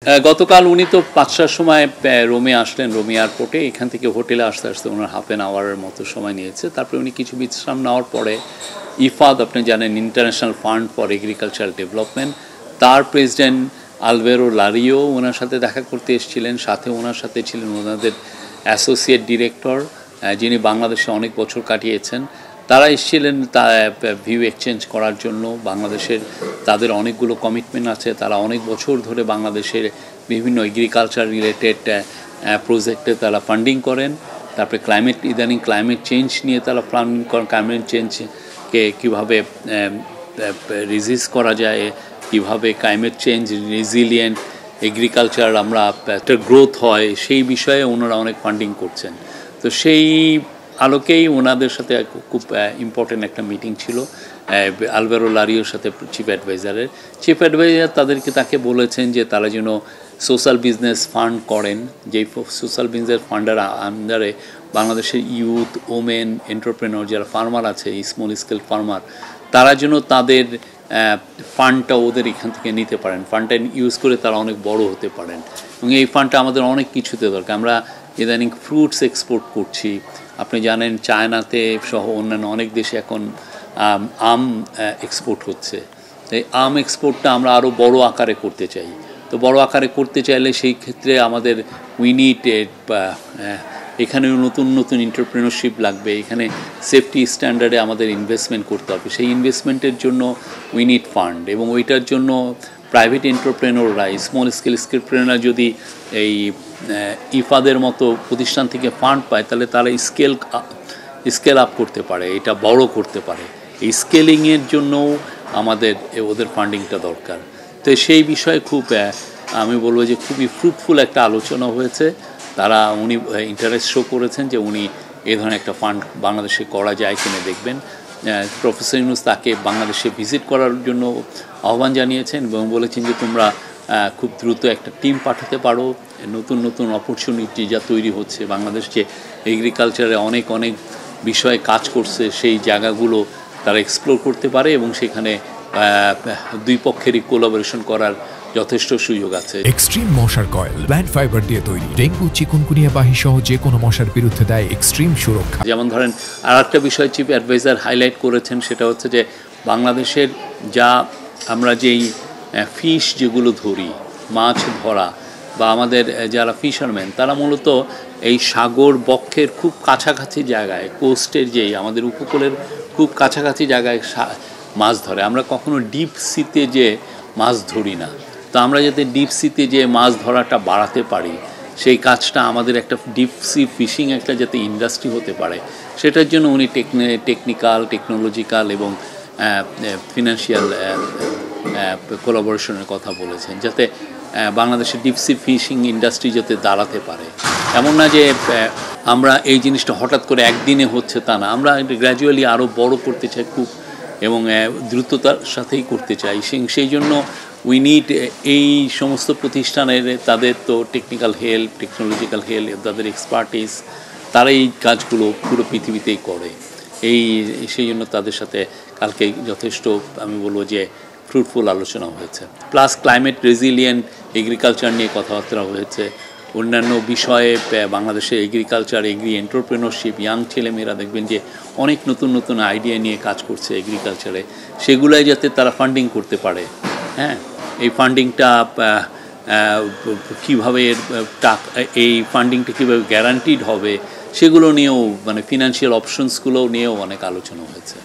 গতকাল উনি তো ৫টার সময় রোমে আসলেন, রোম এয়ারপোর্টে। এখান থেকে হোটেলে আসতে আসতে ওনার হাফ অ্যান আওয়ারের মতো সময় নিয়েছে। তারপরে উনি কিছু বিশ্রাম নেওয়ার পরে ইফাদ, আপনি জানেন, international fund for agricultural development, তার প্রেসিডেন্ট আলভেরো লারিও ওনার সাথে দেখা করতে এসেছিলেন। সাথে ওনার সাথে ছিলেন ওনাদের অ্যাসোসিয়েট ডিরেক্টর, যিনি বাংলাদেশে অনেক বছর কাটিয়েছেন। তারা এসেছিলেন ভিউ এক্সচেঞ্জ করার জন্য। বাংলাদেশের তাদের অনেকগুলো কমিটমেন্ট আছে, তারা অনেক বছর ধরে বাংলাদেশের বিভিন্ন এগ্রিকালচার রিলেটেড প্রজেক্টে তারা ফান্ডিং করেন। তারপরে ইদানিং ক্লাইমেট চেঞ্জ নিয়ে তারা ফান্ডিং করেন। ক্লাইমেট চেঞ্জকে কীভাবে রেজিস্ট করা যায়, কীভাবে ক্লাইমেট চেঞ্জ রেজিলিয়েন্ট এগ্রিকালচার আমরা একটা গ্রোথ হয়, সেই বিষয়ে ওনারা অনেক ফান্ডিং করছেন। তো সেই আলোকেই ওনাদের সাথে খুব ইম্পর্টেন্ট একটা মিটিং ছিল আলভেরো লারিওর সাথে, চিফ অ্যাডভাইজার তাকে বলেছেন যে তারা যেন সোশ্যাল বিজনেস ফান্ড করেন, যেই সোশ্যাল বিজনেস ফান্ডের আন্ডারে বাংলাদেশের ইউথ, ওমেন, এন্টারপ্রেনর যারা ফার্মার আছে, স্মল স্কেল ফার্মার, তারা যেন তাদের ফান্ডটা ওদের এখান থেকে নিতে পারেন। ফান্ডটা ইউজ করে তারা অনেক বড় হতে পারেন, এবং এই ফান্ডটা আমাদের অনেক কিছুতে দরকার। আমরা ইদানিং ফ্রুটস এক্সপোর্ট করছি, আপনি জানেন চায়নাতে সহ অন্যান্য অনেক দেশে এখন আম এক্সপোর্ট হচ্ছে। এই আম এক্সপোর্টটা আমরা আরও বড় আকারে করতে চাই। তো বড় আকারে করতে চাইলে সেই ক্ষেত্রে আমাদের এখানেও নতুন নতুন এন্টারপ্রেনারশিপ লাগবে, এখানে সেফটি স্ট্যান্ডার্ডে আমাদের ইনভেস্টমেন্ট করতে হবে। সেই ইনভেস্টমেন্টের জন্য উই নিড ফান্ড, এবং ওইটার জন্য প্রাইভেট এন্টারপ্রেনররা, স্মল স্কেল যদি এই ইফাদের মতো প্রতিষ্ঠান থেকে ফান্ড পায়, তাহলে তারা স্কেল আপ করতে পারে, এটা বড় করতে পারে। এই স্কেলিংয়ের জন্যও আমাদের ওদের ফান্ডিংটা দরকার। তো সেই বিষয়ে আমি বলবো যে খুবই ফ্রুটফুল একটা আলোচনা হয়েছে। উনি ইন্টারেস্ট শো করেছেন যে উনি এ ধরনের একটা ফান্ড বাংলাদেশে করা যায় কিনা দেখবেন। প্রফেসর ইউনূস তাকে বাংলাদেশে ভিজিট করার জন্য আহ্বান জানিয়েছেন, এবং বলেছেন যে তোমরা খুব দ্রুত একটা টিম পাঠাতে পারো। নতুন নতুন অপরচুনিটি যা তৈরি হচ্ছে, বাংলাদেশ যে এগ্রিকালচারে অনেক বিষয়ে কাজ করছে, সেই জায়গাগুলো তারা এক্সপ্লোর করতে পারে, এবং সেখানে দুই পক্ষেরই কোলাবোরেশন করার যথেষ্ট সুযোগ আছে। এক্সট্রিম মশার কয়েল প্ল্যান্ট ফাইবার দিয়ে তৈরি, ডেঙ্গু, চিকুনগুনিয়া বাহি সহ যে কোনো মশার বিরুদ্ধে দেয় এক্সট্রিম সুরক্ষা। যেমন ধরেন, আর একটা বিষয় চিফ অ্যাডভাইজার হাইলাইট করেছেন, সেটা হচ্ছে যে বাংলাদেশের আমরা যেই ফিশ যেগুলো ধরি, মাছ ধরা, বা আমাদের যারা ফিশারম্যান, তারা মূলত এই সাগর বক্ষের খুব কাছাকাছি জায়গায়, কোস্টের যেই আমাদের উপকূলের খুব কাছাকাছি জায়গায় মাছ ধরে। আমরা কখনো ডিপ সিতে যে মাছ ধরি না। তো আমরা যাতে ডিপ সিতে যে মাছ ধরাটা বাড়াতে পারি, সেই কাজটা আমাদের একটা ডিপ সি ফিশিং একটা যাতে ইন্ডাস্ট্রি হতে পারে, সেটার জন্য উনি টেকনোলজিক্যাল এবং ফিনান্সিয়াল কোলাবোরেশনের কথা বলেছেন, যাতে বাংলাদেশের ডিপ সি ফিশিং ইন্ডাস্ট্রি যাতে দাঁড়াতে পারে। এমন না যে আমরা এই জিনিসটা হঠাৎ করে একদিনে হচ্ছে, তা না। আমরা গ্র্যাজুয়ালি আরও বড় করতে চাই খুব, এবং দ্রুততার সাথেই করতে চাই। সেই জন্য উই নিড এই সমস্ত প্রতিষ্ঠানের, তাদের তো টেকনিক্যাল হেল্প, টেকনোলজিক্যাল হেল্প, তাদের এক্সপার্টিস, তারা এই কাজগুলো পুরো পৃথিবীতেই করে। সেই জন্য তাদের সাথে কালকে যথেষ্ট, আমি বলবো যে ফ্রুটফুল আলোচনা হয়েছে। প্লাস ক্লাইমেট রেজিলিয়েন্ট এগ্রিকালচার নিয়ে কথাবার্তা হয়েছে। অন্যান্য বিষয়ে বাংলাদেশের এগ্রিকালচার, এন্টারপ্রেনারশিপ, ইয়াং ছেলেমেয়েরা দেখবেন যে অনেক নতুন নতুন আইডিয়া নিয়ে কাজ করছে এগ্রিকালচারে, সেগুলাই যাতে তারা ফান্ডিং করতে পারে। হ্যাঁ, এই ফান্ডিংটা কীভাবে, এই ফান্ডিংটা কীভাবে গ্যারান্টিড হবে, সেগুলো নিয়েও, ফিনান্সিয়াল অপশনসগুলো নিয়েও অনেক আলোচনা হয়েছে।